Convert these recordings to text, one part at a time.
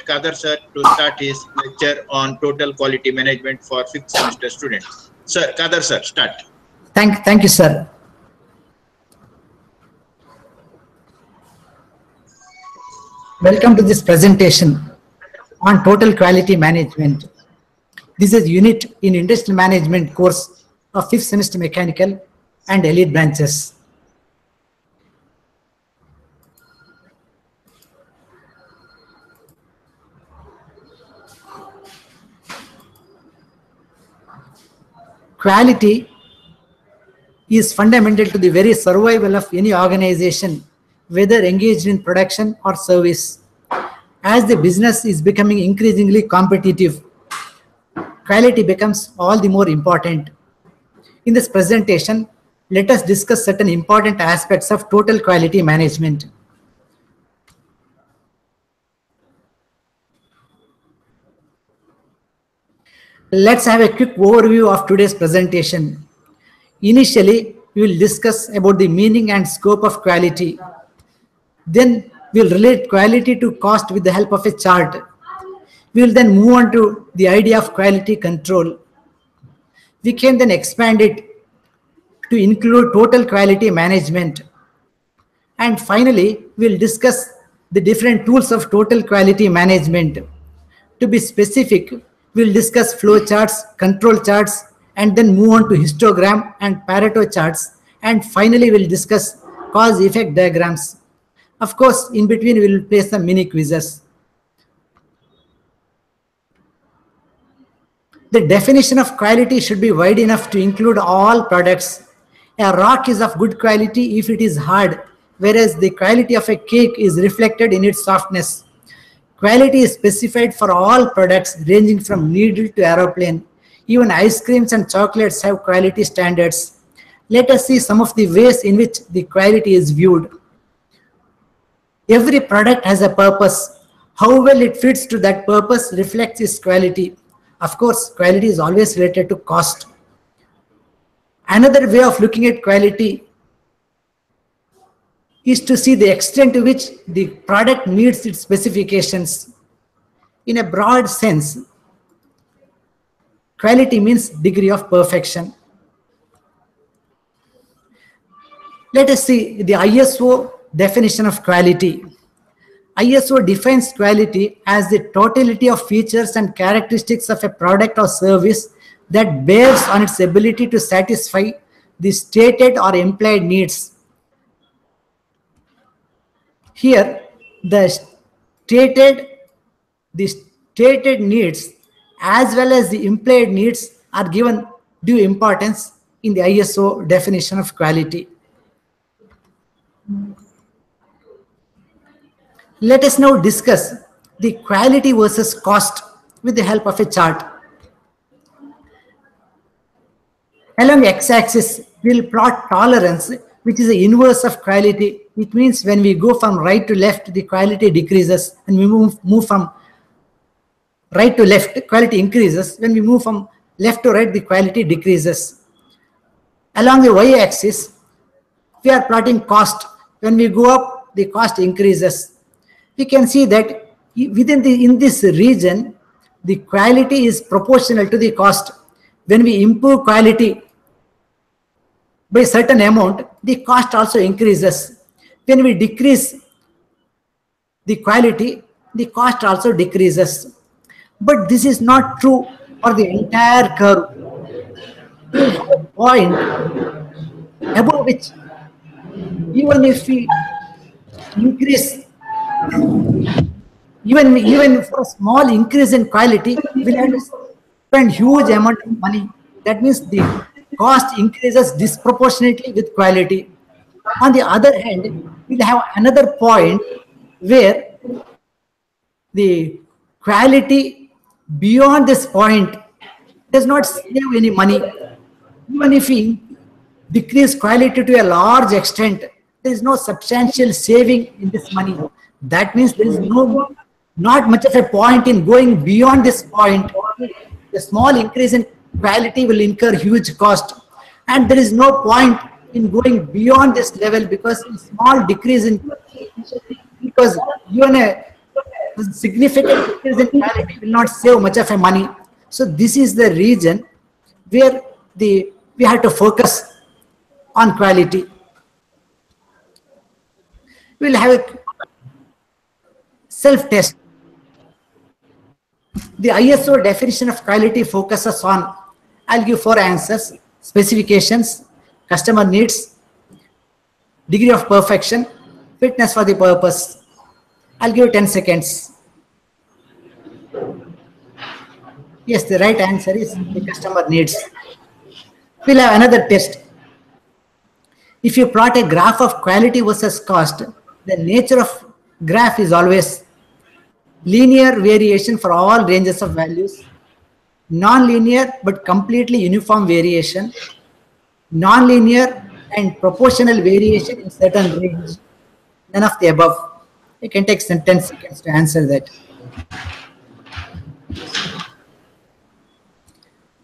Khadar sir to start his lecture on total quality management for 5th semester students. Sir, Khadar sir, start. Thank you, sir. Welcome to this presentation on total quality management. This is unit in industrial management course of 5th semester mechanical and elite branches. Quality is fundamental to the very survival of any organization, whether engaged in production or service. As the business is becoming increasingly competitive, quality becomes all the more important. In this presentation, let us discuss certain important aspects of total quality management. Let's have a quick overview of today's presentation. Initially, we will discuss about the meaning and scope of quality. Then we will relate quality to cost with the help of a chart. We will then move on to the idea of quality control. We can then expand it to include total quality management. And finally, we will discuss the different tools of total quality management. To be specific, we will discuss flow charts, control charts, and then move on to histogram and Pareto charts. And finally, we will discuss cause-effect diagrams. Of course, in between, we will play some mini quizzes. The definition of quality should be wide enough to include all products. A rock is of good quality if it is hard, whereas the quality of a cake is reflected in its softness. Quality is specified for all products ranging from needle to aeroplane. Even ice creams and chocolates have quality standards. Let us see some of the ways in which the quality is viewed. Every product has a purpose. How well it fits to that purpose reflects its quality. Of course, quality is always related to cost. Another way of looking at quality is to see the extent to which the product meets its specifications. In a broad sense, quality means degree of perfection. Let us see the ISO definition of quality. ISO defines quality as the totality of features and characteristics of a product or service that bears on its ability to satisfy the stated or implied needs. Here, the stated needs as well as the implied needs are given due importance in the ISO definition of quality. Let us now discuss the quality versus cost with the help of a chart. Along the x-axis, we will plot tolerance, which is the inverse of quality. It means when we go from right to left, the quality decreases, and we move from right to left, quality increases. When we move from left to right, the quality decreases. Along the y-axis, we are plotting cost. When we go up, the cost increases. We can see that in this region, the quality is proportional to the cost. When we improve quality by a certain amount, the cost also increases. When we decrease the quality, the cost also decreases. But this is not true for the entire curve. There is a point above which, even if we increase, even for a small increase in quality, we will have to spend huge amount of money. That means the cost increases disproportionately with quality. On the other hand, we'll have another point where the quality beyond this point does not save any money. Even if we decrease quality to a large extent, there is no substantial saving in this money. That means there is not much of a point in going beyond this point. The small increase in quality will incur huge cost, and there is no point in going beyond this level because a small decrease in, because even a significant increase in quality will not save much of a money. So this is the region where we have to focus on quality. We will have a self-test. The ISO definition of quality focuses on, I'll give 4 answers: specifications, customer needs, degree of perfection, fitness for the purpose. I'll give 10 seconds. Yes, the right answer is the customer needs. We'll have another test. If you plot a graph of quality versus cost, the nature of graph is always linear variation for all ranges of values, non-linear but completely uniform variation, non-linear and proportional variation in certain range. None of the above. You can take 10 seconds to answer that.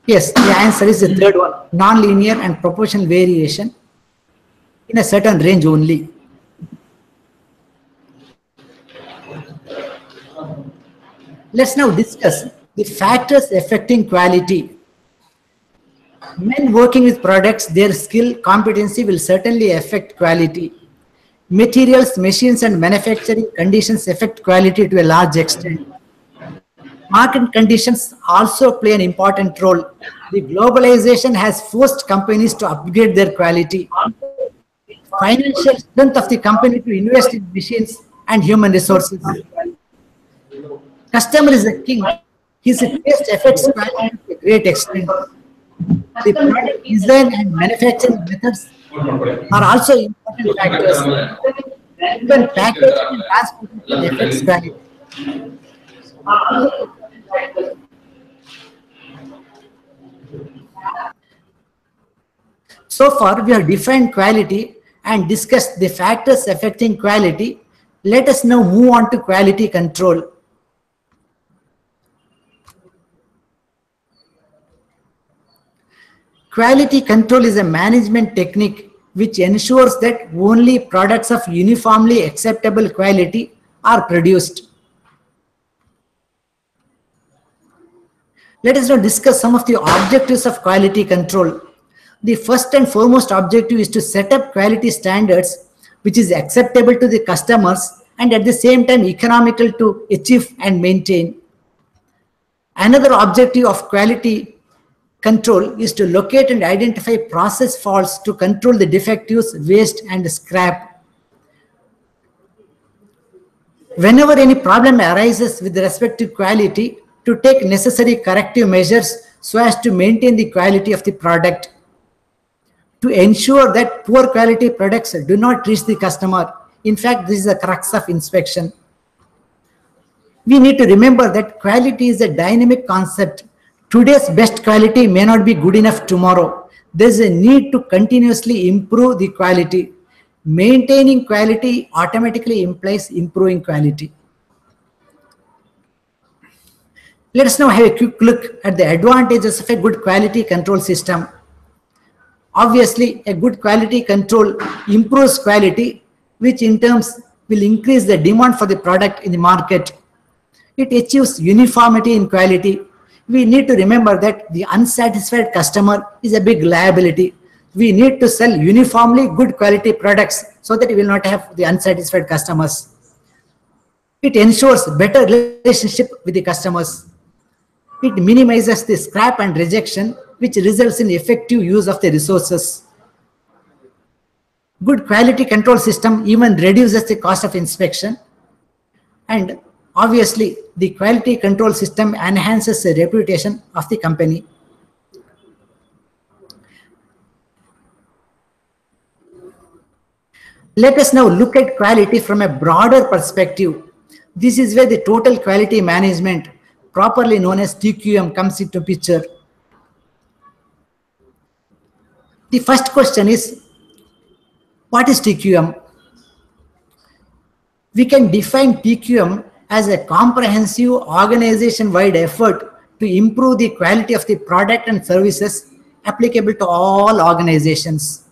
Yes, the answer is the third one, non-linear and proportional variation in a certain range only. Let's now discuss the factors affecting quality. Men working with products, their skill, competency will certainly affect quality. Materials, machines, and manufacturing conditions affect quality to a large extent. Market conditions also play an important role. The globalization has forced companies to upgrade their quality. Financial strength of the company to invest in machines and human resources. Customer is the king. His taste affects quality to a great extent. The product design and manufacturing methods are also important factors. Even packaging and transportation affects quality. So far, we have defined quality and discussed the factors affecting quality. Let us now move on to quality control. Quality control is a management technique which ensures that only products of uniformly acceptable quality are produced. Let us now discuss some of the objectives of quality control. The first and foremost objective is to set up quality standards which is acceptable to the customers and at the same time economical to achieve and maintain. Another objective of quality control is to locate and identify process faults to control the defectives, waste, and scrap. Whenever any problem arises with respect to quality, to take necessary corrective measures so as to maintain the quality of the product. To ensure that poor quality products do not reach the customer. In fact, this is the crux of inspection. We need to remember that quality is a dynamic concept. Today's best quality may not be good enough tomorrow. There's a need to continuously improve the quality. Maintaining quality automatically implies improving quality. Let us now have a quick look at the advantages of a good quality control system. Obviously, a good quality control improves quality, which in terms will increase the demand for the product in the market. It achieves uniformity in quality. We need to remember that the unsatisfied customer is a big liability. We need to sell uniformly good quality products so that we will not have the unsatisfied customers. It ensures better relationship with the customers. It minimizes the scrap and rejection, which results in effective use of the resources. Good quality control system even reduces the cost of inspection. And obviously, the quality control system enhances the reputation of the company. Let us now look at quality from a broader perspective. This is where the total quality management, properly known as TQM, comes into picture. The first question is, what is TQM? We can define TQM as a comprehensive organization-wide effort to improve the quality of the product and services applicable to all organizations.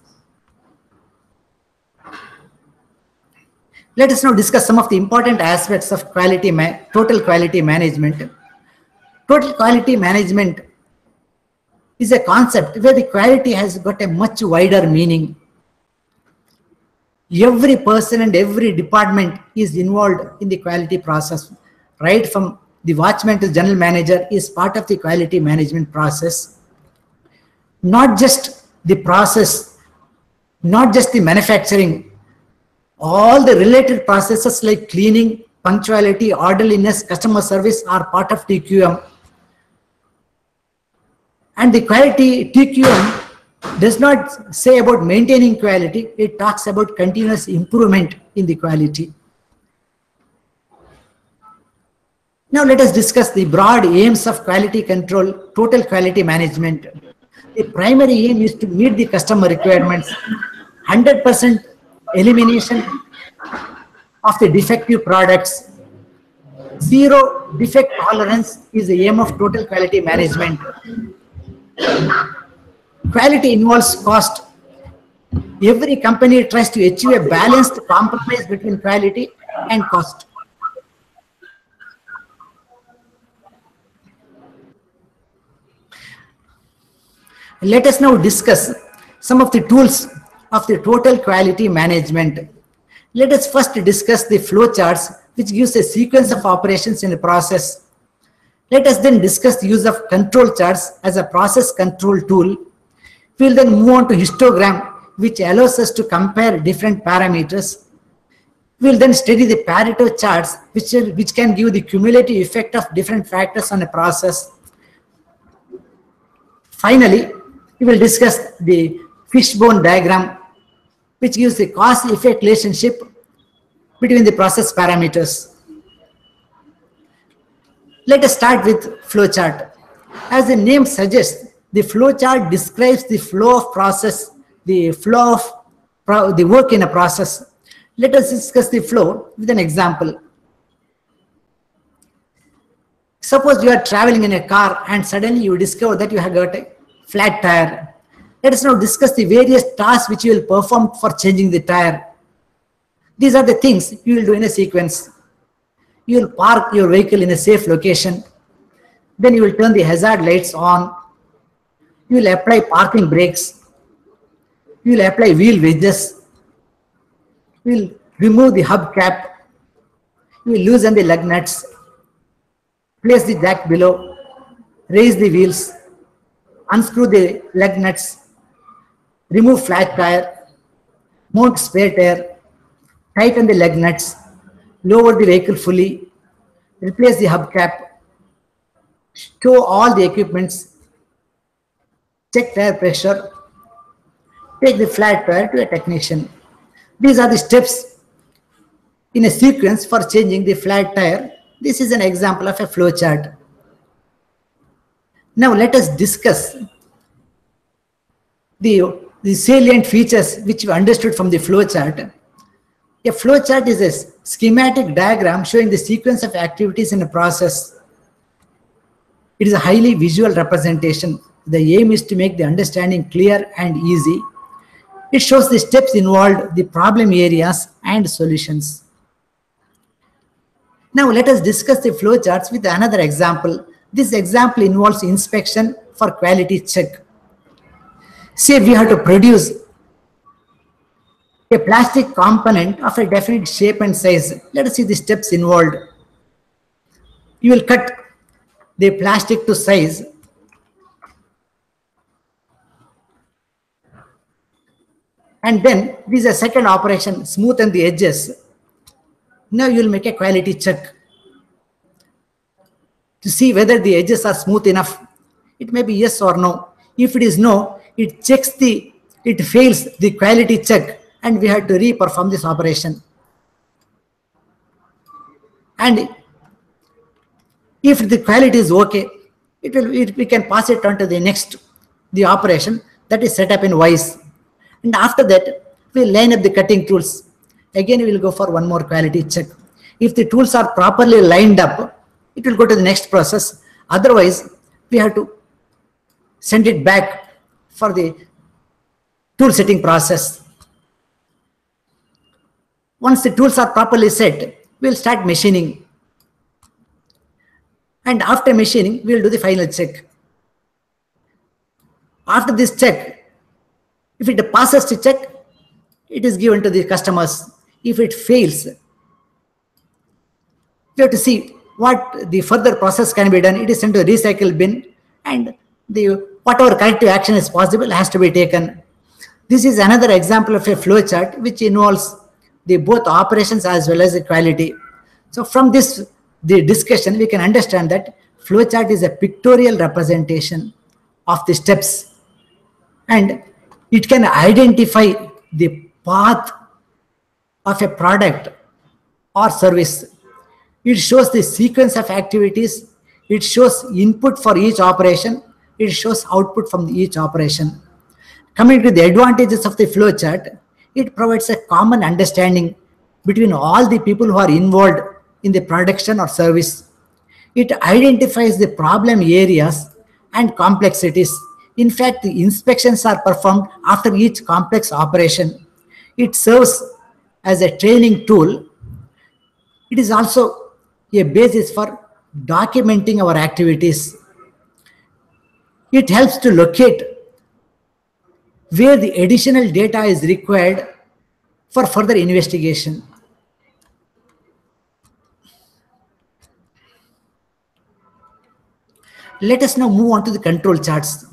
Let us now discuss some of the important aspects of total quality management. Total quality management is a concept where the quality has got a much wider meaning. Every person and every department is involved in the quality process, right from the watchman to general manager is part of the quality management process. Not just the process, not just the manufacturing, all the related processes like cleaning, punctuality, orderliness, customer service are part of TQM. And the quality TQM does not say about maintaining quality, it talks about continuous improvement in the quality. Now let us discuss the broad aims of quality control, total quality management. The primary aim is to meet the customer requirements, 100% elimination of the defective products, zero defect tolerance is the aim of total quality management. Quality involves cost. Every company tries to achieve a balanced compromise between quality and cost. Let us now discuss some of the tools of the total quality management. Let us first discuss the flowcharts, which gives a sequence of operations in a process. Let us then discuss the use of control charts as a process control tool. We will then move on to histogram, which allows us to compare different parameters. We will then study the Pareto charts, which can give the cumulative effect of different factors on a process. Finally, we will discuss the fishbone diagram, which gives the cause-effect relationship between the process parameters. Let us start with flowchart. As the name suggests, the flowchart describes the flow of process, the flow of the work in a process. Let us discuss the flow with an example. Suppose you are traveling in a car and suddenly you discover that you have got a flat tire. Let us now discuss the various tasks which you will perform for changing the tire. These are the things you will do in a sequence. You will park your vehicle in a safe location. Then you will turn the hazard lights on. You will apply parking brakes. You will apply wheel wedges. You will remove the hubcap. You will loosen the lug nuts. Place the jack below. Raise the wheels. Unscrew the lug nuts. Remove flat tire. Mount spare tire. Tighten the lug nuts. Lower the vehicle fully. Replace the hubcap. Stow all the equipments. Check tire pressure. Take the flat tire to a technician. These are the steps in a sequence for changing the flat tire. This is an example of a flow chart. Now let us discuss the salient features which we understood from the flow chart. A flow chart is a schematic diagram showing the sequence of activities in a process. It is a highly visual representation. The aim is to make the understanding clear and easy. It shows the steps involved, the problem areas, and solutions. Now let us discuss the flow charts with another example. This example involves inspection for quality check. Say we have to produce a plastic component of a definite shape and size. Let us see the steps involved. You will cut the plastic to size. And then this is a second operation, smoothen the edges. Now you will make a quality check to see whether the edges are smooth enough. It may be yes or no. If it is no, it fails the quality check and we have to re-perform this operation. And if the quality is okay, we can pass it on to the operation that is set up in wise. And after that, we line up the cutting tools. Again, we will go for one more quality check. If the tools are properly lined up, it will go to the next process. Otherwise, we have to send it back for the tool setting process. Once the tools are properly set, we'll start machining. And after machining, we'll do the final check. After this check, if it passes the check, it is given to the customers. If it fails, we have to see what the further process can be done. It is sent to a recycle bin, and whatever corrective action is possible has to be taken. This is another example of a flow chart which involves the both operations as well as the quality. So from the discussion, we can understand that flow chart is a pictorial representation of the steps, and it can identify the path of a product or service. It shows the sequence of activities. It shows input for each operation. It shows output from each operation. Coming to the advantages of the flow chart, it provides a common understanding between all the people who are involved in the production or service. It identifies the problem areas and complexities. In fact, the inspections are performed after each complex operation. It serves as a training tool. It is also a basis for documenting our activities. It helps to locate where the additional data is required for further investigation. Let us now move on to the control charts.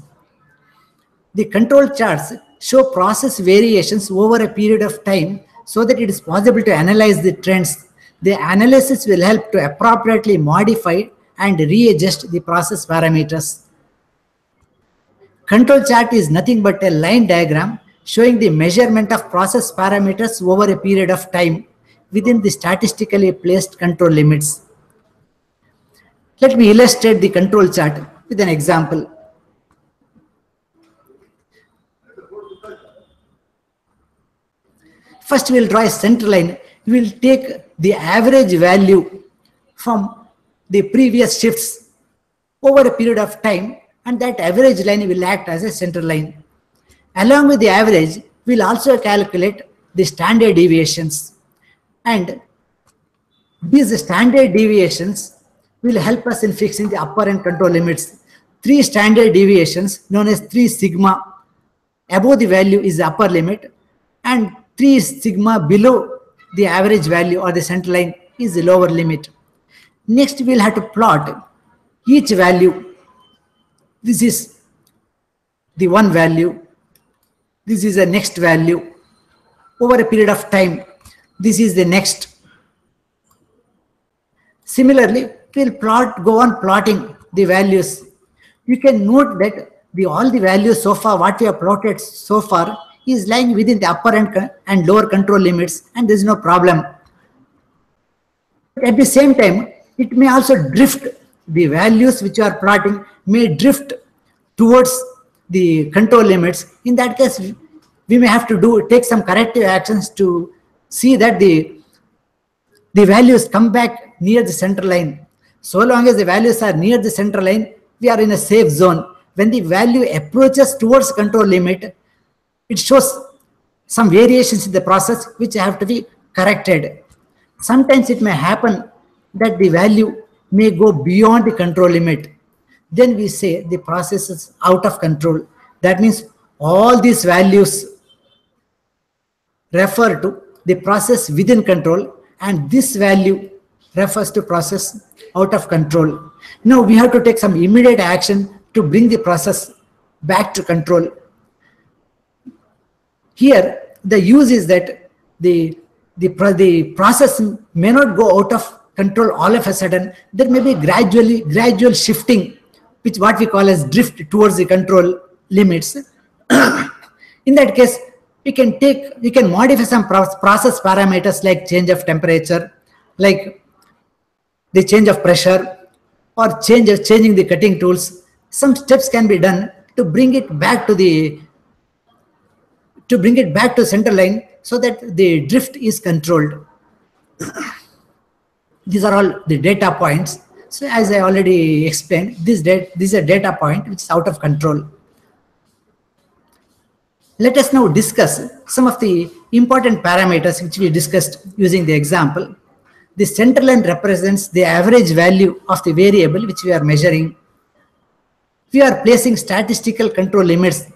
The control charts show process variations over a period of time so that it is possible to analyze the trends. The analysis will help to appropriately modify and readjust the process parameters. Control chart is nothing but a line diagram showing the measurement of process parameters over a period of time within the statistically placed control limits. Let me illustrate the control chart with an example. First, we will draw a center line. We will take the average value from the previous shifts over a period of time, and that average line will act as a center line. Along with the average, we will also calculate the standard deviations. And these standard deviations will help us in fixing the upper and control limits. 3 standard deviations known as 3 sigma above the value is the upper limit, and 3 sigma below the average value or the center line is the lower limit. Next, we will have to plot each value. This is the one value. This is the next value. Over a period of time, this is the next. Similarly, we will go on plotting the values. You can note that all the values so far, what we have plotted so far, is lying within the upper and lower control limits, and there is no problem. But at the same time, it may also drift. The values which you are plotting may drift towards the control limits. In that case, we may have to take some corrective actions to see that the values come back near the center line. So long as the values are near the center line, we are in a safe zone. When the value approaches towards control limit, it shows some variations in the process which have to be corrected. Sometimes it may happen that the value may go beyond the control limit. Then we say the process is out of control. That means all these values refer to the process within control, and this value refers to process out of control. Now we have to take some immediate action to bring the process back to control. Here, the use is that the process may not go out of control all of a sudden. There may be gradual shifting, which what we call as drift towards the control limits. In that case, we can modify some process parameters like change of temperature, like the change of pressure, or changing the cutting tools. Some steps can be done to bring it back to center line so that the drift is controlled. These are all the data points. So as I already explained, this is a data point which is out of control. Let us now discuss some of the important parameters which we discussed using the example. The center line represents the average value of the variable which we are measuring. We are placing statistical control limits,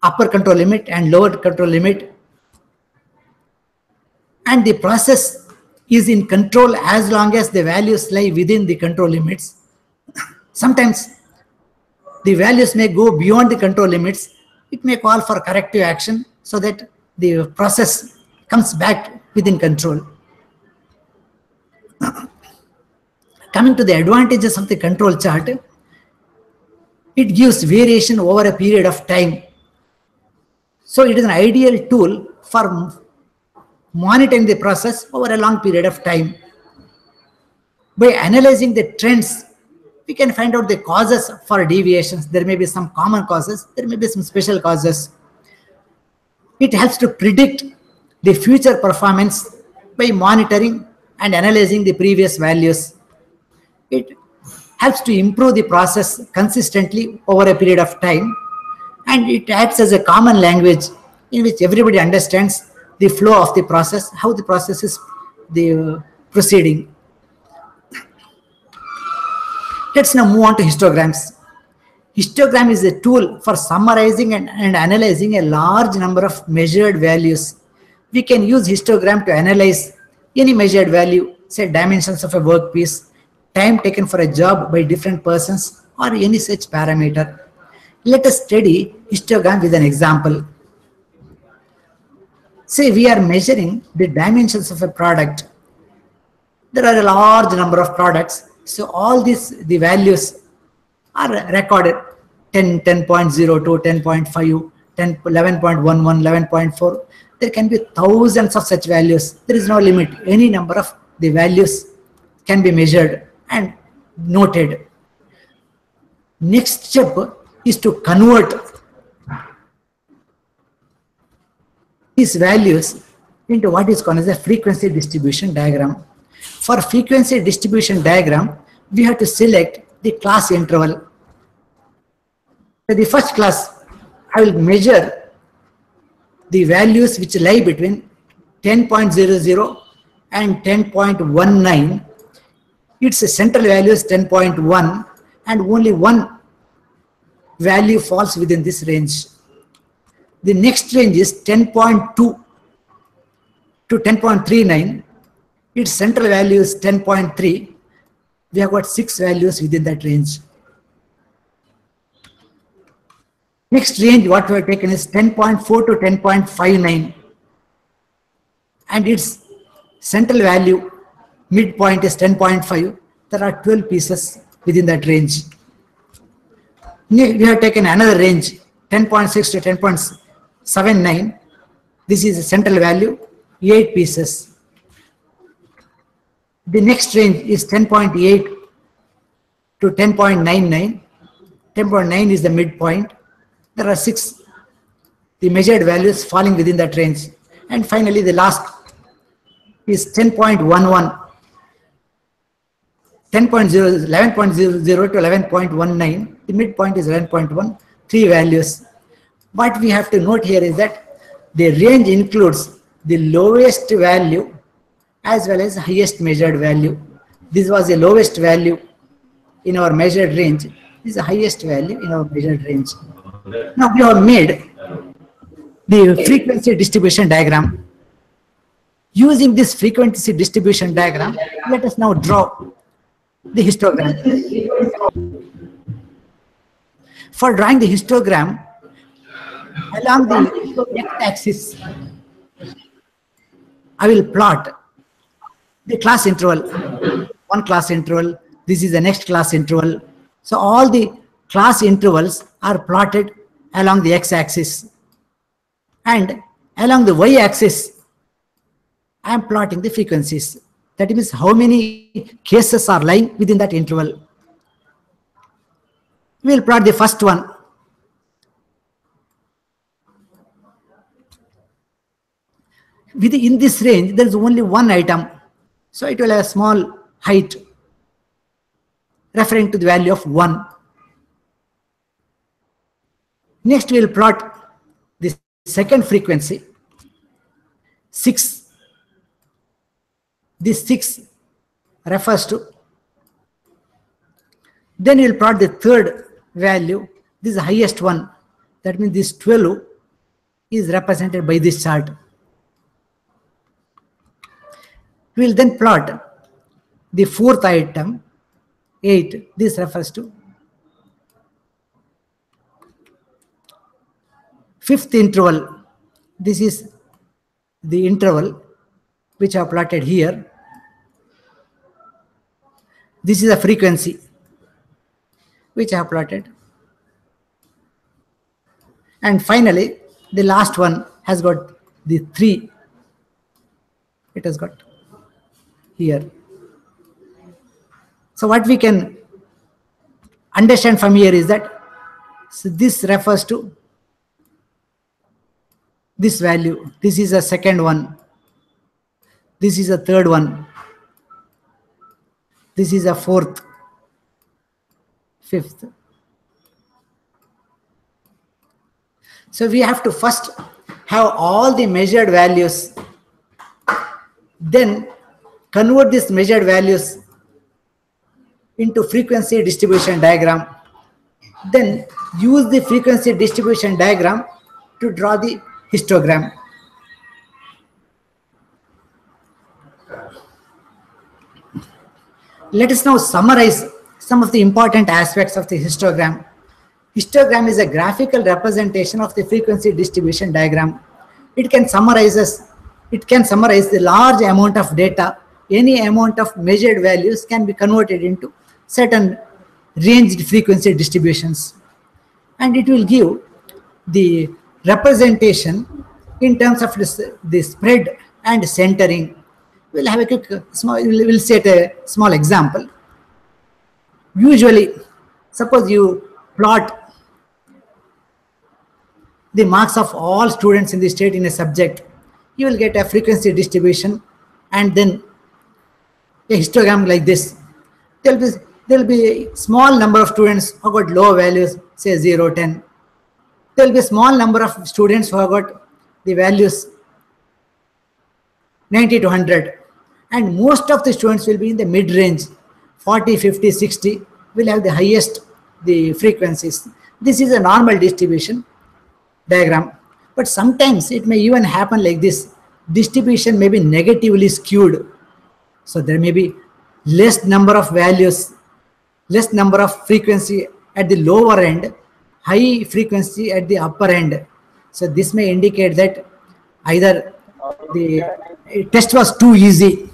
upper control limit and lower control limit, and the process is in control as long as the values lie within the control limits. Sometimes the values may go beyond the control limits. It may call for corrective action so that the process comes back within control. Coming to the advantages of the control chart, it gives variation over a period of time. So it is an ideal tool for monitoring the process over a long period of time. By analyzing the trends, we can find out the causes for deviations. There may be some common causes, there may be some special causes. It helps to predict the future performance by monitoring and analyzing the previous values. It helps to improve the process consistently over a period of time, and it acts as a common language in which everybody understands the flow of the process, how the process is proceeding. Let's now move on to histograms. Histogram is a tool for summarizing and analyzing a large number of measured values. We can use histogram to analyze any measured value, say dimensions of a workpiece, time taken for a job by different persons, or any such parameter. Let us study histogram with an example. Say we are measuring the dimensions of a product. There are a large number of products. So all these, the values are recorded: 10, 10.02, 10.5, 10, 11.11, 11.4. There can be thousands of such values. There is no limit. Any number of the values can be measured and noted. Next step is to convert these values into what is called as a frequency distribution diagram. For frequency distribution diagram, we have to select the class interval. For the first class, I will measure the values which lie between 10.00 and 10.19. Its central value is 10.1, and only one value falls within this range. The next range is 10.2 to 10.39. Its central value is 10.3. We have got 6 values within that range. Next range what we have taken is 10.4 to 10.59, and its central value midpoint is 10.5. There are 12 pieces within that range. We have taken another range 10.6 to 10.79. This is the central value, 8 pieces. The next range is 10.8 to 10.99. 10.9 is the midpoint. There are 6 the measured values falling within that range. And finally the last is 10.11. 11.00 to 11.19. The midpoint is 11.1. 3 values. What we have to note here is that the range includes the lowest value as well as highest measured value. This was the lowest value in our measured range. This is the highest value in our measured range. Now we have made the frequency distribution diagram. Using this frequency distribution diagram, let us now draw the histogram. For drawing the histogram, along the x-axis, I will plot the class interval. One class interval. This is the next class interval. So all the class intervals are plotted along the x-axis, and along the y-axis I am plotting the frequencies. That means how many cases are lying within that interval. We will plot the first one. In this range there is only one item, so it will have a small height referring to the value of 1. Next we will plot the second frequency, 6. This 6 refers to. Then you will plot the third value. This is the highest one. That means this 12 is represented by this chart. We will then plot the fourth item, 8. This refers to. Fifth interval. This is the interval which I have plotted here. This is a frequency which I have plotted. And finally, the last one has got the 3. It has got here. So what we can understand from here is that this refers to this value. This is a second one. This is a third one. This is a fourth, fifth. So we have to first have all the measured values, then convert these measured values into frequency distribution diagram, then use the frequency distribution diagram to draw the histogram. Let us now summarize some of the important aspects of the histogram. Histogram is a graphical representation of the frequency distribution diagram. It can summarize the large amount of data. Any amount of measured values can be converted into certain ranged frequency distributions, and it will give the representation in terms of the spread and centering. We'll have a quick we'll set a small example. Usually, suppose you plot the marks of all students in the state in a subject, you will get a frequency distribution and then a histogram like this. There will be a small number of students who got low values, say 0, 10. There will be a small number of students who have got the values 90 to 100. And most of the students will be in the mid-range, 40, 50, 60, will have the highest the frequencies. This is a normal distribution diagram. But sometimes it may even happen like this. Distribution may be negatively skewed. So there may be less number of values, less number of frequency at the lower end, high frequency at the upper end. So this may indicate that either the test was too easy,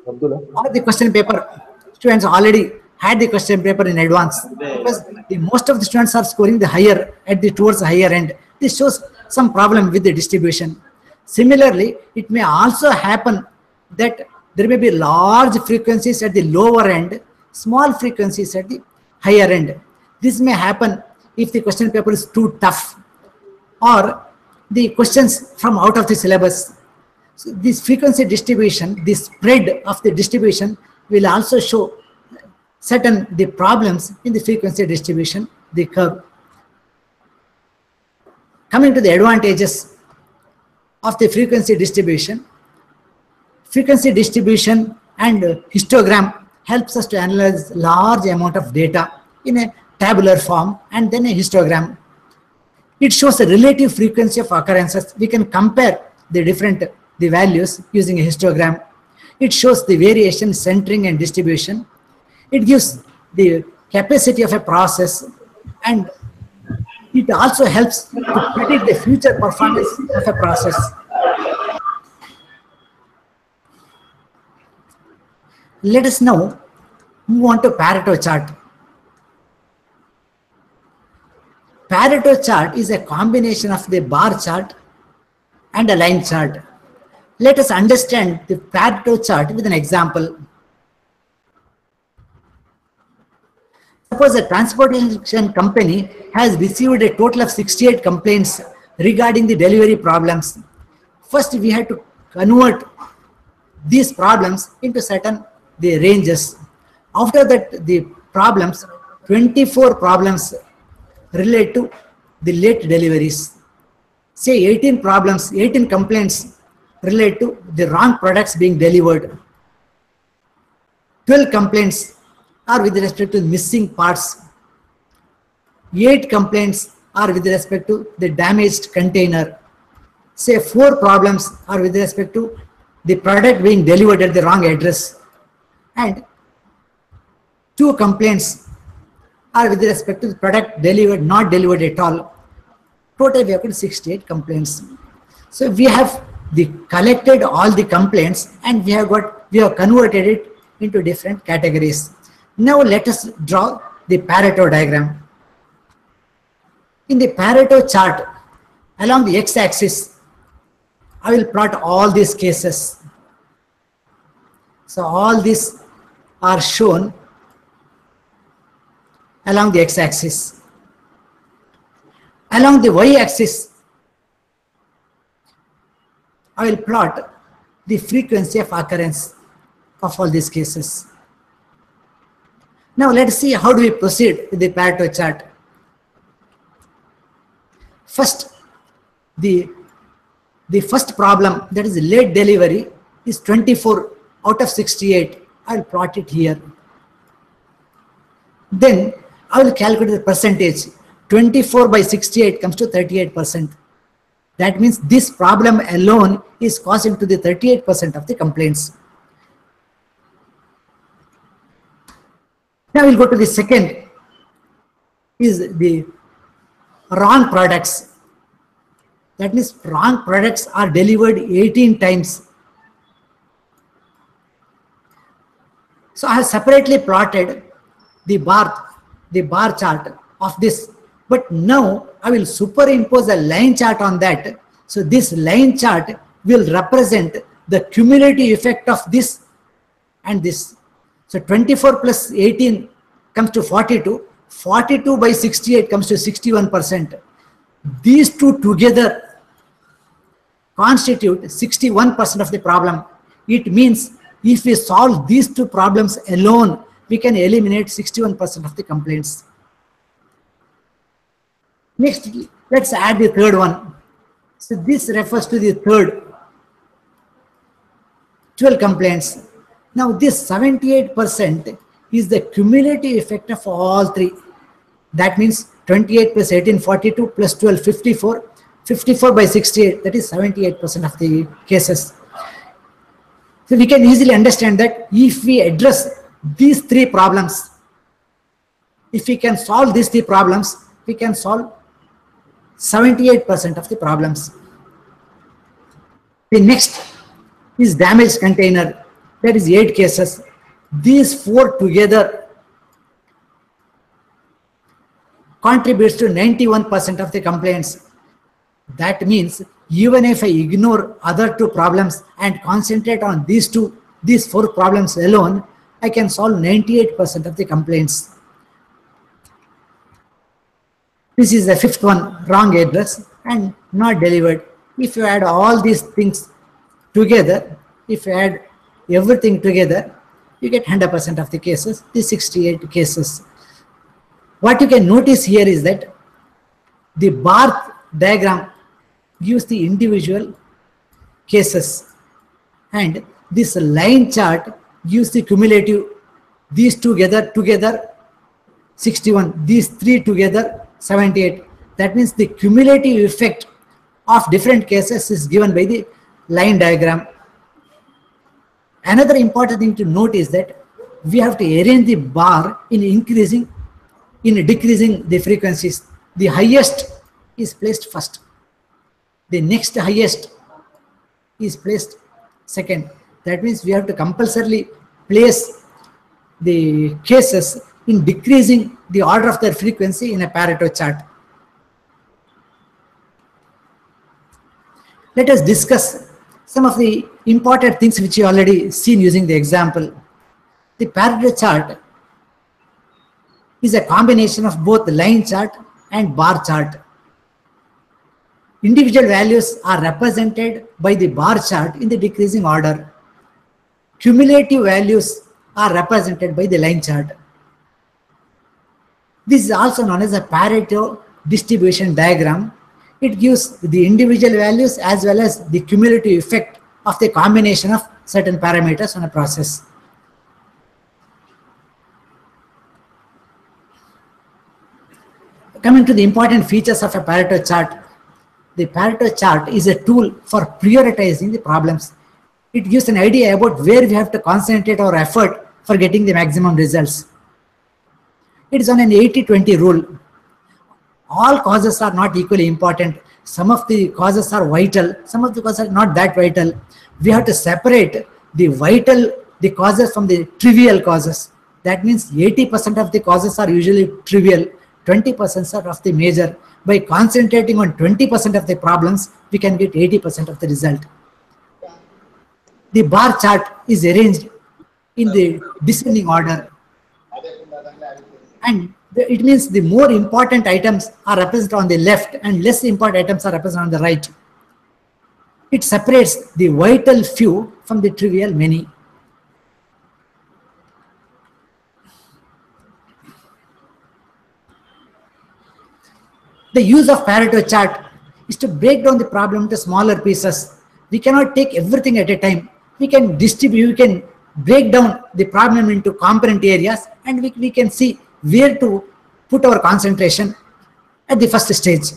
Abdul. or the question paper, students already had the question paper in advance, because most of the students are scoring the higher towards the higher end. This shows some problem with the distribution. Similarly, it may also happen that there may be large frequencies at the lower end, small frequencies at the higher end. This may happen if the question paper is too tough or the questions from out of the syllabus. So this frequency distribution, the spread of the distribution will also show certain the problems in the frequency distribution, the curve. Coming to the advantages of the frequency distribution and histogram helps us to analyze large amount of data in a tabular form and then a histogram. It shows the relative frequency of occurrences. We can compare the values using a histogram. It shows the variation, centering and distribution. It gives the capacity of a process, and it also helps to predict the future performance of a process. Let us now move on to Pareto chart. Pareto chart is a combination of the bar chart and a line chart. Let us understand the Pareto chart with an example. Suppose a transportation company has received a total of 68 complaints regarding the delivery problems. First, we have to convert these problems into certain the ranges. After that, the problems, 24 problems relate to the late deliveries. say 18 problems, 18 complaints relate to the wrong products being delivered. 12 complaints are with respect to missing parts. 8 complaints are with respect to the damaged container. Say 4 problems are with respect to the product being delivered at the wrong address. And 2 complaints are with respect to the product delivered, not delivered at all. Total we have got 68 complaints. So we have collected all the complaints and we have converted it into different categories. Now let us draw the Pareto diagram. In the Pareto chart, along the x-axis, I will plot all these cases. So all these are shown along the x-axis. Along the y-axis, I will plot the frequency of occurrence of all these cases. Now let us see how do we proceed with the Pareto chart. First, the first problem, that is late delivery, is 24 out of 68. I will plot it here. Then I will calculate the percentage. 24 by 68 comes to 38%. That means this problem alone is causing to the 38% of the complaints. Now we'll go to the second, is the wrong products. That means wrong products are delivered 18 times. So I have separately plotted the bar chart of this, but now I will superimpose a line chart on that. So this line chart will represent the cumulative effect of this and this. So 24 plus 18 comes to 42. 42 by 68 comes to 61%. These two together constitute 61% of the problem. It means if we solve these two problems alone, we can eliminate 61% of the complaints. Next, let's add the third one. So this refers to the third 12 complaints. Now this 78% is the cumulative effect of all three. That means 28 plus 18, 42 plus 12, 54. 54 by 68, that is 78% of the cases. So we can easily understand that if we address these three problems, if we can solve these three problems, we can solve 78% of the problems. The next is damaged container. That is 8 cases. These 4 together contributes to 91% of the complaints. That means even if I ignore other 2 problems and concentrate on these 4 problems alone, I can solve 98% of the complaints. This is the 5th one, wrong address and not delivered. If you add all these things together, if you add everything together, you get 100% of the cases, the 68 cases. What you can notice here is that the bar diagram gives the individual cases and this line chart gives the cumulative. These together 61, these 3 together 78. That means the cumulative effect of different cases is given by the line diagram. Another important thing to note is that we have to arrange the bar in decreasing the frequencies. The highest is placed first. The next highest is placed second. That means we have to compulsorily place the cases in decreasing the order of their frequency in a Pareto chart. Let us discuss some of the important things which you already seen using the example. The Pareto chart is a combination of both the line chart and bar chart. Individual values are represented by the bar chart in the decreasing order. Cumulative values are represented by the line chart. This is also known as a Pareto distribution diagram. It gives the individual values as well as the cumulative effect of the combination of certain parameters on a process. Coming to the important features of a Pareto chart, the Pareto chart is a tool for prioritizing the problems. It gives an idea about where we have to concentrate our effort for getting the maximum results. It is on an 80-20 rule. All causes are not equally important. Some of the causes are vital, some of the causes are not that vital. We have to separate the causes from the trivial causes. That means 80% of the causes are usually trivial, 20% are of the major. By concentrating on 20% of the problems, we can get 80% of the result. The bar chart is arranged in the descending order, and it means the more important items are represented on the left and less important items are represented on the right. It separates the vital few from the trivial many. The use of Pareto chart is to break down the problem into smaller pieces. We cannot take everything at a time. We can distribute, we can break down the problem into component areas, and we can see where to put our concentration at the first stage.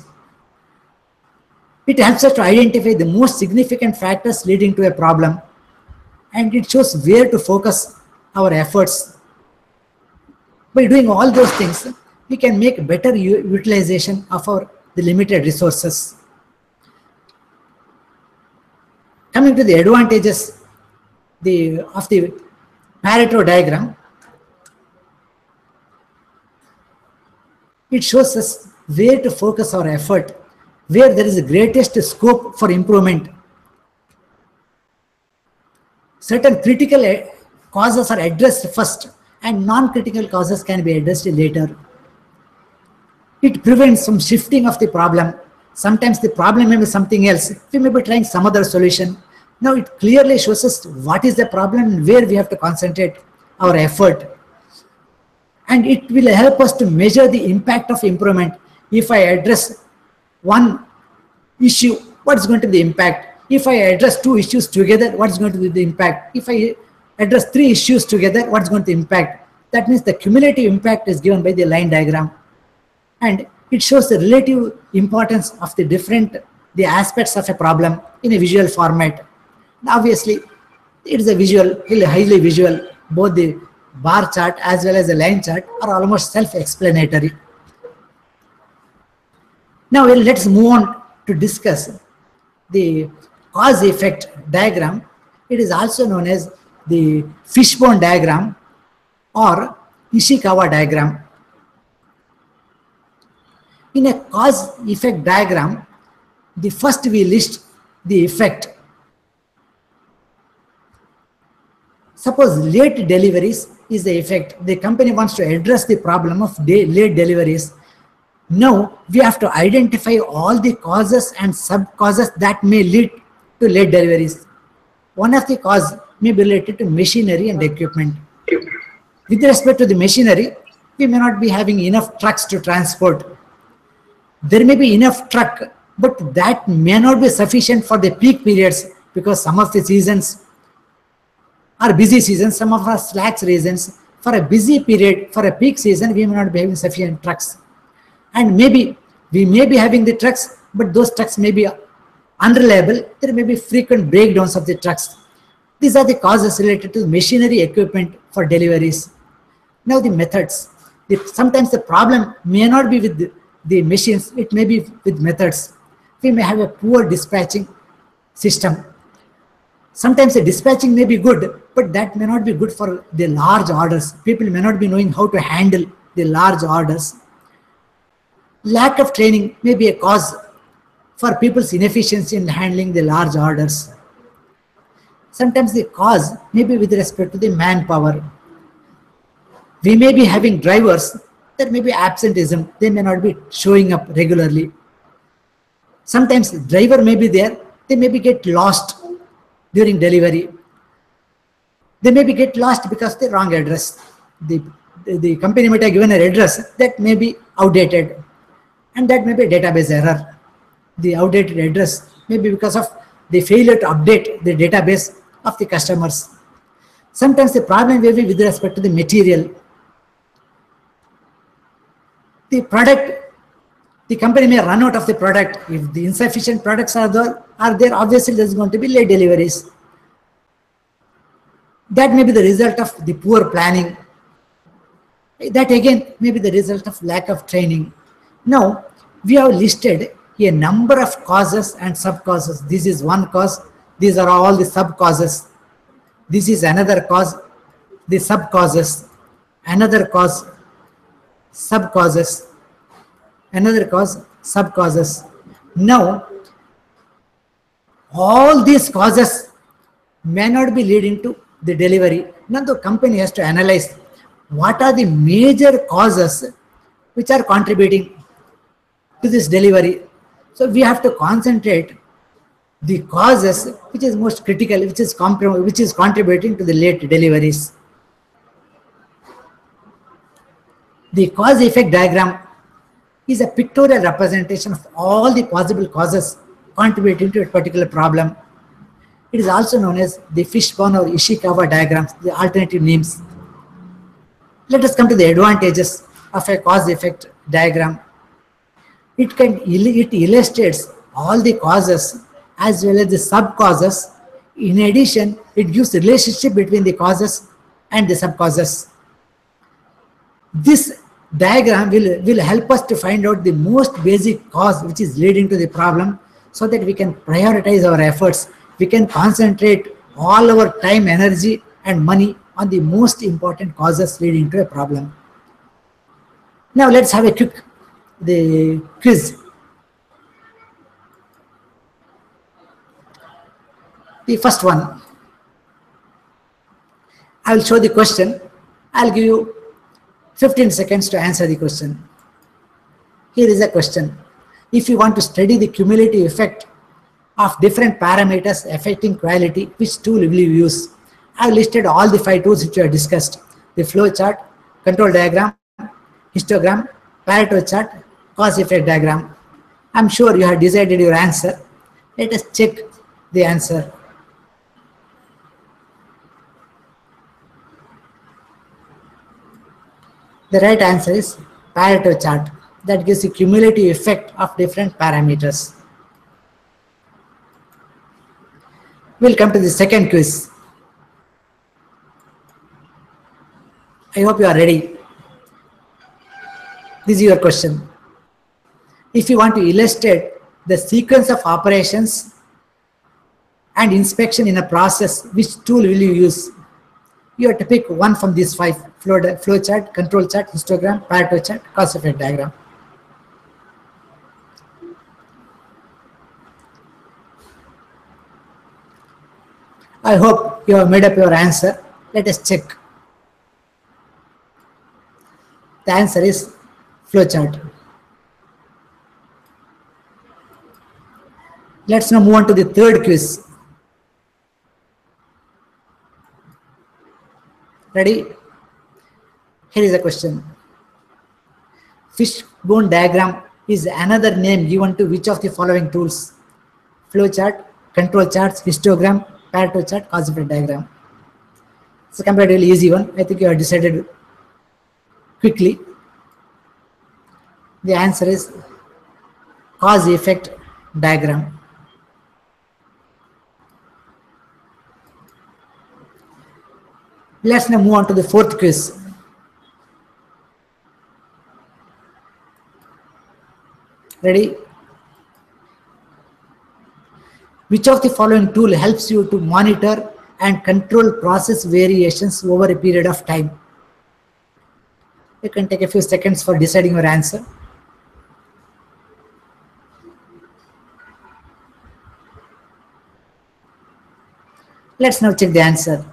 It helps us to identify the most significant factors leading to a problem, and it shows where to focus our efforts. By doing all those things, we can make better utilization of the limited resources. Coming to the advantages of the Pareto diagram, it shows us where to focus our effort, where there is the greatest scope for improvement. Certain critical causes are addressed first, and non-critical causes can be addressed later. It prevents some shifting of the problem. Sometimes the problem may be something else. We may be trying some other solution. Now it clearly shows us what is the problem and where we have to concentrate our effort. And it will help us to measure the impact of improvement. If I address one issue, what is going to be the impact? If I address two issues together, what is going to be the impact? If I address three issues together, what is going to be the impact? That means the cumulative impact is given by the line diagram. And it shows the relative importance of the aspects of a problem in a visual format. Obviously, it is a visual, highly visual. Both the bar chart as well as the line chart are almost self-explanatory. Now let's move on to discuss the cause-effect diagram. It is also known as the fishbone diagram or Ishikawa diagram. In a cause-effect diagram, first we list the effect. Suppose late deliveries is the effect. The company wants to address the problem of late deliveries. Now we have to identify all the causes and sub-causes that may lead to late deliveries. One of the causes may be related to machinery and equipment. With respect to the machinery, we may not be having enough trucks to transport. There may be enough truck, but that may not be sufficient for the peak periods because some of the seasons are busy seasons, some of our slack seasons. For a busy period, for a peak season, we may not be having sufficient trucks. And maybe we may be having the trucks, but those trucks may be unreliable. There may be frequent breakdowns of the trucks. These are the causes related to machinery equipment for deliveries. Now the methods. Sometimes the problem may not be with the machines, it may be with methods. We may have a poor dispatching system. Sometimes the dispatching may be good, but that may not be good for the large orders. People may not be knowing how to handle the large orders. Lack of training may be a cause for people's inefficiency in handling the large orders. Sometimes the cause may be with respect to the manpower. We may be having drivers, there may be absenteeism, they may not be showing up regularly. Sometimes the driver may be there, they may be get lost during delivery. They may be get lost because the wrong address. The company might have given an address that may be outdated, and that may be a database error. the outdated address, maybe because of the failure to update the database of the customers. Sometimes the problem may be with respect to the material. The product, the company may run out of the product. If the insufficient products are there, obviously there's going to be late deliveries. That may be the result of the poor planning. That again may be the result of lack of training. Now, we have listed a number of causes and sub-causes. This is one cause. These are all the sub-causes. This is another cause, the sub-causes, another cause, sub-causes, another cause, sub-causes. Now, all these causes may not be leading to the delivery. Now, the company has to analyze what are the major causes which are contributing to this delivery. So, we have to concentrate the causes which is most critical, which is contributing to the late deliveries. The cause-effect diagram is a pictorial representation of all the possible causes contributing to a particular problem. It is also known as the fishbone or Ishikawa diagrams, the alternative names. Let us come to the advantages of a cause-effect diagram. It illustrates all the causes as well as the sub-causes. In addition, it gives relationship between the causes and the sub-causes. This diagram will help us to find out the most basic cause which is leading to the problem, so that we can prioritize our efforts. We can concentrate all our time, energy and money on the most important causes leading to a problem. Now let's have a quick quiz. The first one, I will show the question. I'll give you 15 seconds to answer the question. Here is a question. If you want to study the cumulative effect of different parameters affecting quality, which tool will you use? I have listed all the 5 tools which we have discussed: the flow chart, control diagram, histogram, Pareto chart, cause effect diagram. I'm sure you have decided your answer. Let us check the answer. The right answer is Pareto chart. That gives the cumulative effect of different parameters. We'll come to the second quiz. I hope you are ready. This is your question. If you want to illustrate the sequence of operations and inspection in a process, which tool will you use? You have to pick one from these 5: flow chart, control chart, histogram, Pareto chart, cause effect diagram. I hope you have made up your answer. Let us check. The answer is flowchart. Let's now move on to the third quiz. Ready? Here is a question. Fishbone diagram is another name given to which of the following tools? Flowchart, control charts, histogram, Pareto chart, cause effect diagram. It's a comparatively easy one. I think you have decided quickly. The answer is cause effect diagram. Let's now move on to the fourth quiz. Ready? Which of the following tool helps you to monitor and control process variations over a period of time? You can take a few seconds for deciding your answer. Let's now check the answer.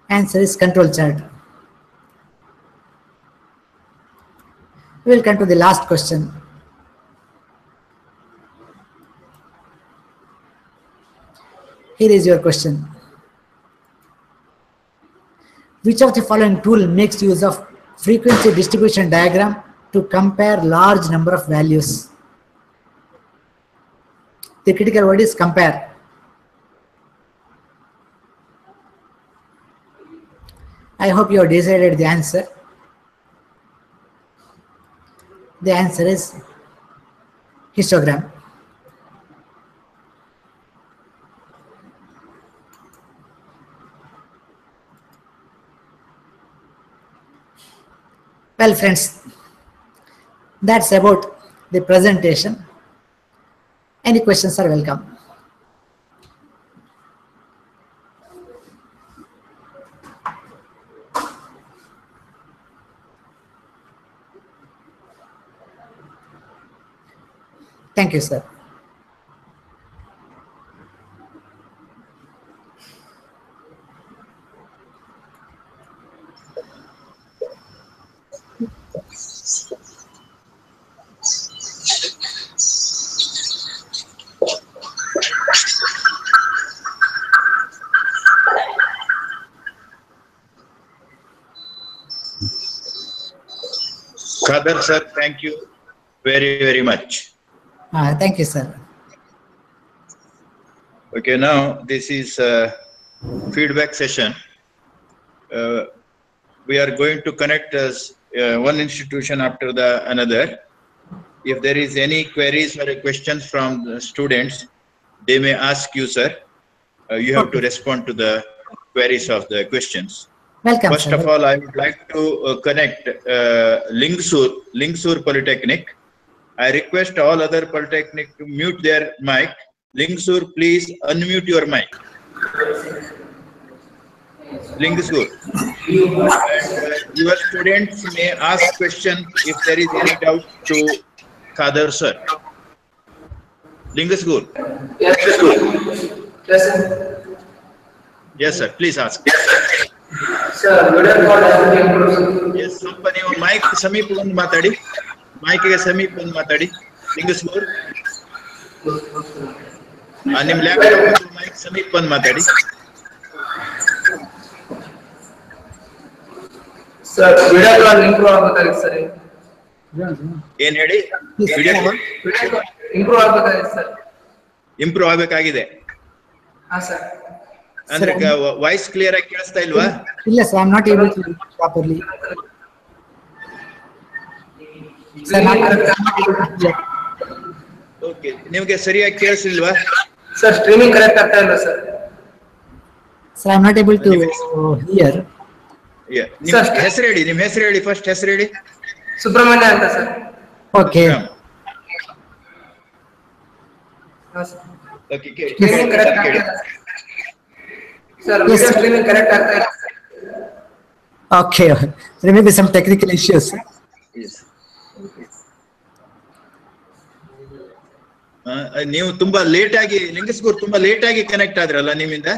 Answer is control chart. We will come to the last question. Here is your question. Which of the following tool makes use of frequency distribution diagram to compare large number of values? The critical word is compare. I hope you have decided the answer. The answer is histogram. Well, friends, that's about the presentation. Any questions are welcome. Thank you, sir. Khadar sir, thank you very much. Thank you, sir. Okay, now this is a feedback session. We are going to connect as one institution after the another. If there is any queries or questions from the students, they may ask you, sir. You have to respond to the queries of the questions. Welcome, First sir. of all, I would like to connect Lingsur Polytechnic. I request all other polytechnic to mute their mic. Lingsur, please unmute your mic. Lingsur. And your students may ask questions if there is any doubt to Khadar sir. Lingsur. Yes, sir. Yes, sir. Yes, sir. Please ask. Sir, Yes, ಸ್ವಲ್ಪ ನೀವು mic ಸಮೀಪ ಬಂದು ಮಾತಾಡಿ. ಮೈಕ್ಗೆ ಸಮೀಪ ಬಂದು ಮಾತಾಡಿ. ಲಿಂಗಸ್ಗೌರ್. ನಿಮ್ಮ laptop mic ಸಮೀಪ ಬಂದು ಮಾತಾಡಿ. ಸರ್, ವಿಡಿಯೋ ಕಾಲ್ ಇಂಪ್ರೂವ್ ಆಗಬೇಕಾಗಿತ್ತು ಸರ್. ಏನ್ ಹೇಳಿ? ವಿಡಿಯೋ ಇಂಪ್ರೂವ್ ಆಗಬೇಕಾಗಿತ್ತು ಸರ್. ಇಂಪ್ರೂವ್ ಆಗಬೇಕಾಗಿದೆ. ಹಾ ಸರ್. ಅಂದ್ರೆ ವಾಯ್ಸ್ ಕ್ಲಿಯರ್ ಆಗಿ ಕೇಳಿಸ್ತಾ ಇಲ್ವಾ? ಇಲ್ಲ sir, I am not able to properly. Okay, ನಿಮಗೆ ಸರಿಯಾಗಿ ಕೇಳಿಸಲಿಲ್ವಾ? ಸರ್, ಸ್ಟ್ರೀಮಿಂಗ್ ಕರೆಕ್ಟ್ ಆಗ್ತಾ ಇಲ್ಲ sir. Sir, I am not able to hear. ನಿಮ್ಮ ಹೆಸರು ಹೇಳಿ, ನಿಮ್ಮ ಹೆಸರು ಹೇಳಿ, ಫಸ್ಟ್ ಹೆಸರು ಹೇಳಿ. ಸುಬ್ರಹ್ಮಣ್ಯ ಅಂತ ಸರ್. ಓಕೆ. ಓಕೆ, ಕೇಳಿ. Sir, video streaming correct ಆಗ್ತಾ ಇಲ್ಲ. Okay, there may be some technical issues. Yes. ನೀವು ತುಂಬಾ ಲೇಟ್ ಆಗಿ ಲಿಂಗಸ್ಗೂರ್ ತುಂಬಾ ಲೇಟ್ ಆಗಿ ಕನೆಕ್ಟ್ ಆದ್ರಲ್ಲ, ನಿಮ್ಮಿಂದ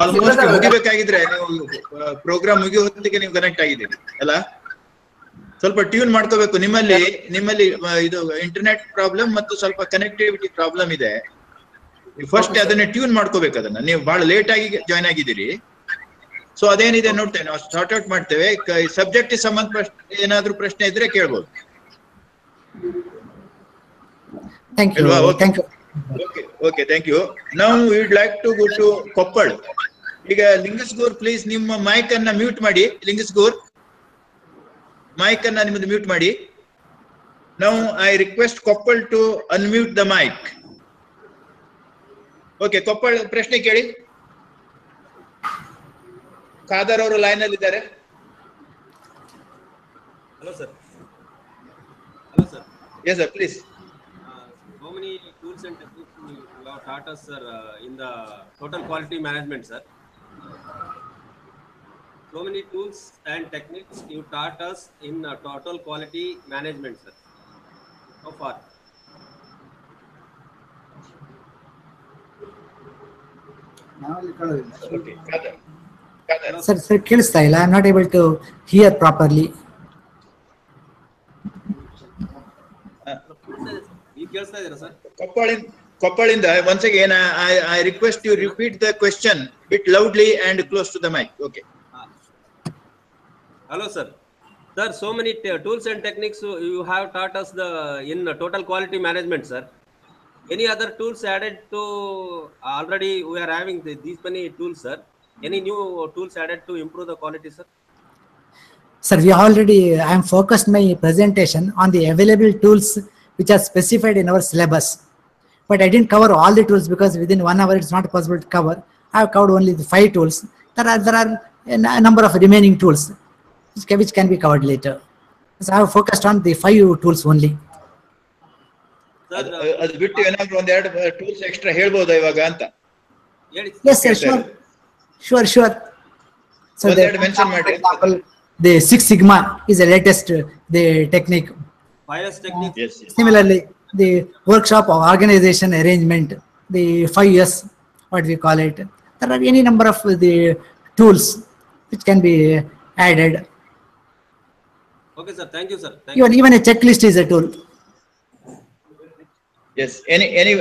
ಆಲ್ಮೋಸ್ಟ್ ಮುಗಿಬೇಕಾಗಿದ್ರೆ ನೀವು ಪ್ರೋಗ್ರಾಮ್ ಮುಗಿಯೋ ಹೊತ್ತಿಗೆ ನೀವು ಕನೆಕ್ಟ್ ಆಗಿದ್ದೀರಿ ಅಲ್ಲ. ಸ್ವಲ್ಪ ಟ್ಯೂನ್ ಮಾಡ್ಕೋಬೇಕು. ನಿಮ್ಮಲ್ಲಿ ಇದು ಇಂಟರ್ನೆಟ್ ಪ್ರಾಬ್ಲಮ್ ಮತ್ತು ಸ್ವಲ್ಪ ಕನೆಕ್ಟಿವಿಟಿ ಪ್ರಾಬ್ಲಮ್ ಇದೆ. ಫಸ್ಟ್ ಅದನ್ನ ಟ್ಯೂನ್ ಮಾಡ್ಕೋಬೇಕು. ಅದನ್ನ ನೀವು ಬಹಳ ಲೇಟ್ ಆಗಿ ಜಾಯ್ನ್ ಆಗಿದ್ದೀರಿ. ಸೊ ಅದೇನಿದೆ ನೋಡ್ತೇವೆ, ನಾವು ಸಾರ್ಟ್ ಔಟ್ ಮಾಡ್ತೇವೆ. ಸಬ್ಜೆಕ್ಟ್ ಸಂಬಂಧಪಟ್ಟ ಏನಾದ್ರೂ ಪ್ರಶ್ನೆ ಇದ್ರೆ ಕೇಳ್ಬೋದು. Thank you. Thank you. Okay, thank you. Now we would like to go to Koppal. ಈಗ ಲಿಂಗಸ್ಗೌರ್ ಪ್ಲೀಸ್ ನಿಮ್ಮ ಮೈಕ್ ಅನ್ನ ಮ್ಯೂಟ್ ಮಾಡಿ. ಲಿಂಗಸ್ಗೌರ್ ಮೈಕ್ ಅನ್ನ ನಿಮ್ಮದು ಮ್ಯೂಟ್ ಮಾಡಿ. Now I request Koppal to unmute the mic. Okay, Koppal ಪ್ರಶ್ನೆ ಕೇಳಿ. ಖಾದರ್ ಅವರು ಲೈನ್ ಅಲ್ಲಿ ಇದ್ದಾರೆ. Hello sir. Hello sir. Yes sir, please. How many tools and techniques you have taught us, sir, in the total quality management, sir? So many tools and techniques you taught us in total quality management, sir. So far. Okay, Khadar. Sir, ಕೇಳಿಸ್ತಾ ಇಲ್ಲ. I am not able to hear properly. ಈಗ ಕೇಳಿಸ್ತಾ ಇದೀರಾ sir? ಕೊಪ್ಪಳಿಂದ once again I request you repeat the question bit loudly and close to the mic. Okay. Hello sir. Sir, so many tools and techniques you have taught us in total quality management, sir. Any other tools added to already we are having these many tools, sir? Any new tools added to improve the quality, sir? Sir, I am focused my presentation on the available tools which are specified in our syllabus. But I didn't cover all the tools because within 1 hour it's not possible to cover. I have covered only the 5 tools. There are a number of remaining tools which can be covered later. So I have focused on the 5 tools only. ಅದು ಬಿಟ್ಟು ಏನಾದ್ರು ಒಂದೆರಡು tools extra ಹೇಳ್ಬೋದಾ ಇವಾಗ ಅಂತ? Yes, sir, sure. So mention for example, the 6 Sigma is the latest the technique. 5S technique. Yes. Similarly, the workshop of organization arrangement, the 5S, what we call it. There are any number of the tools which can be added. Okay, sir. Thank you, sir. Even a checklist is a tool. Yes. Any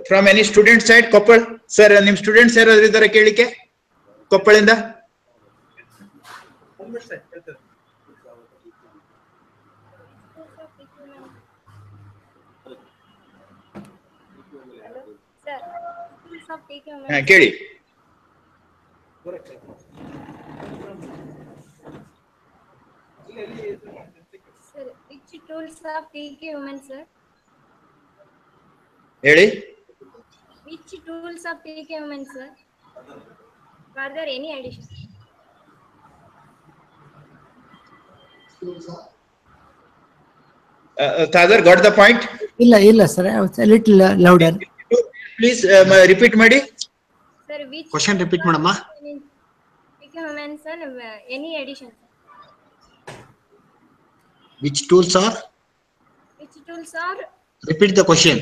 from any student side, Koppal sir, ನಿಮ್ students ಯಾರಾದ್ರೂ ಇದ್ದಾರೆ ಕೇಳಿಕೆ ಕೊಪ್ಪಳಿಂದ? ಕೇಳಿ. Sir, which tools of TK women, sir? ಹೇಳಿ. Which tools of TK women, sir? Are there any addition? Khadar, got the point? Illa, sir. A little louder. Please repeat ಮಾಡಿ. Sir, which Question repeat madam. TK women, sir? Any addition? Which tools are? Which tools are? Repeat the question.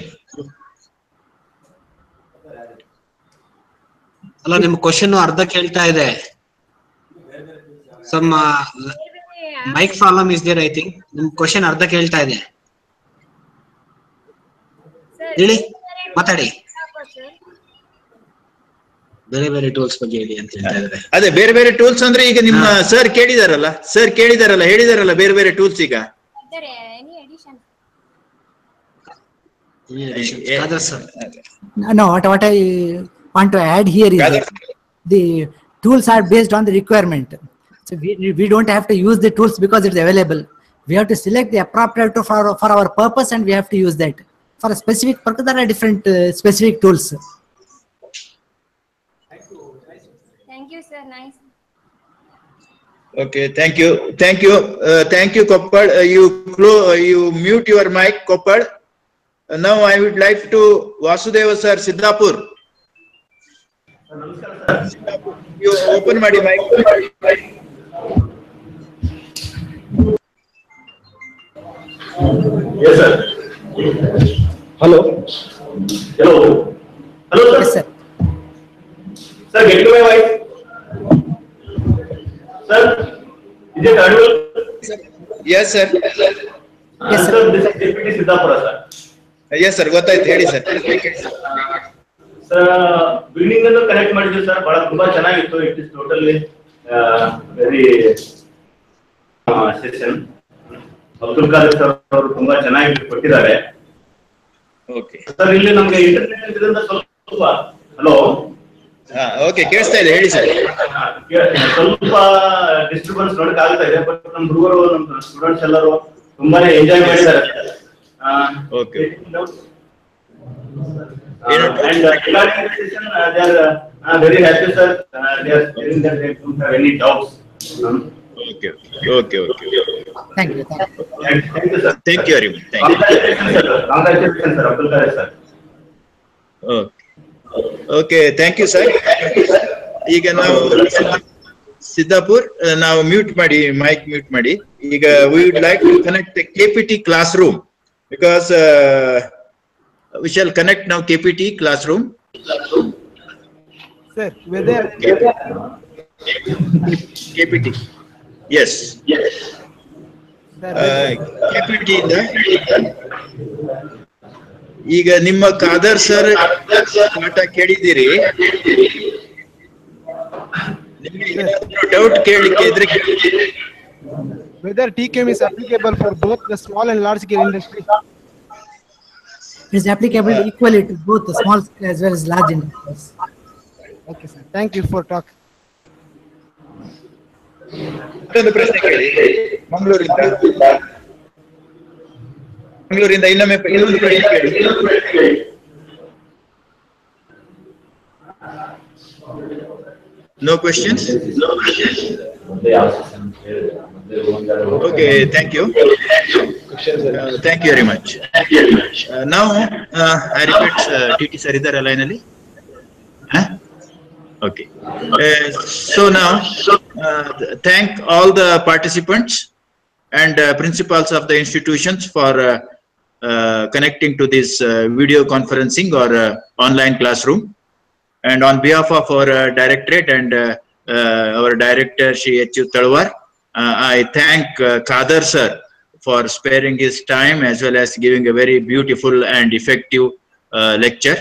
ಅಲ್ಲ ನಿಮ್ಮ question ಅರ್ಧ ಕೇಳ್ತಾ ಇದೆ. Some mic problem is there, I think. ನಿಮ್ಮ question ಅರ್ಧ ಕೇಳ್ತಾ ಇದೆ. ಹೇಳಿ, ಮಾತಾಡಿ. ಬೇರೆ ಟೂಲ್ಸ್ ಬಗ್ಗೆ ಹೇಳಿ ಅಂತ ಹೇಳ್ತಾ ಇದ್ದಾರೆ. ಅದೇ ಬೇರೆ ಟೂಲ್ಸ್ ಅಂದ್ರೆ ಈಗ ನಿಮ್ಮ ಸರ್ ಕೇಳಿದಾರಲ್ಲ ಹೇಳಿದಾರಲ್ಲ ಬೇರೆ ಟೂಲ್ಸ್ ಈಗ. Any addition? Khadar sir. No, what I want to add here is that the tools are based on the requirement. So we don't have to use the tools because it's available. We have to select the appropriate tool for our purpose and we have to use that. For a specific purpose, there are different specific tools. Thank you, sir. Nice. Okay, thank you, Koppal. You mute your mic, Koppal. Now I would like to Vasudeva sir, Siddhapur. You open my mic. Yes, sir. Hello, sir. Yes, sir. Sir, get to my voice. Sir, is it audible? Yes, sir. Yes, sir. Sir, this is Deputy Siddhapura, sir. Yes, sir. ಗೊತ್ತಾಯ್ತು ಹೇಳಿ sir. Sir, building ಅನ್ನು connect ಮಾಡಿದ್ವಿ sir, ಬಹಳ ತುಂಬಾ ಚೆನ್ನಾಗಿತ್ತು. It is totally very session. Abdul Khader sir ಅವರು ತುಂಬಾ ಚೆನ್ನಾಗಿ ಕೊಟ್ಟಿದ್ದಾರೆ. ಓಕೆ ಸರ್, ಇಲ್ಲಿ ನಮಗೆ ಇಂಟರ್ನೆಟ್ ಇದರಿಂದ ಸ್ವಲ್ಪ ಹಲೋ ಓಕೆ ಕೇಳಿಸ್ತಾ ಇದೆ ಹೇಳಿ ಸರ್. ಸ್ವಲ್ಪ ಡಿಸ್ಟರ್ಬೆನ್ಸ್ ನೋಡಕ್ ಆಗ್ತಾ ಇದೆ, ಬಟ್ ನಮ್ಮ ಹುಡುಗರು ನಮ್ಮ ಸ್ಟೂಡೆಂಟ್ಸ್ ಎಲ್ಲರೂ ತುಂಬಾನೇ ಎಂಜಾಯ್ ಮಾಡಿದ್ದಾರೆ. Okay And regarding the session, they are very happy, sir. They are saying that they don't have any doubts. Okay. Thank you. Thank you, sir. Thank you very much. Thank you. Congratulations, sir. Abdul Khadar, sir. Okay, thank you, sir. ಈಗ ನಾವು ಸಿದ್ದಾಪುರ್ ನಾವು mic mute ಮಾಡಿ. ಈಗ we would like to connect the KPT classroom because we shall connect now KPT classroom. Sir, whether KPT. Yes. KPT ಇಂದ ಈಗ ನಿಮ್ಮ Khader sir ಪಾಠ ಕೇಳಿದಿರಿ. ನಿಮಗೆ ಡೌಟ್ ಕೇಳಲಿಕ್ಕೆ ಇದ್ರೆ whether TKM is applicable for both the small and large scale industry. It is applicable equally to both the small scale as well as large industries. Okay, sir. Thank you for talk. ಮತ್ತೊಂದು ಪ್ರಶ್ನೆ ಕೇಳಿ. ಮಂಗಳೂರಿಂದ ಇನ್ನೊಂದು ಪ್ರಶ್ನೆ ಕೇಳಿ. No questions? Okay, thank you. Thank you very much. Now, I repeat, TT sir, idhar line ali? Okay. So now, thank all the participants and principals of the institutions for connecting to this video conferencing or online classroom. And on behalf of our directorate and our director, Shri Talwar, I thank Khadar sir for sparing his time as well as giving a very beautiful and effective lecture.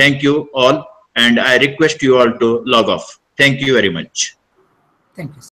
Thank you all, and I request you all to log off. Thank you very much. Thank you, sir.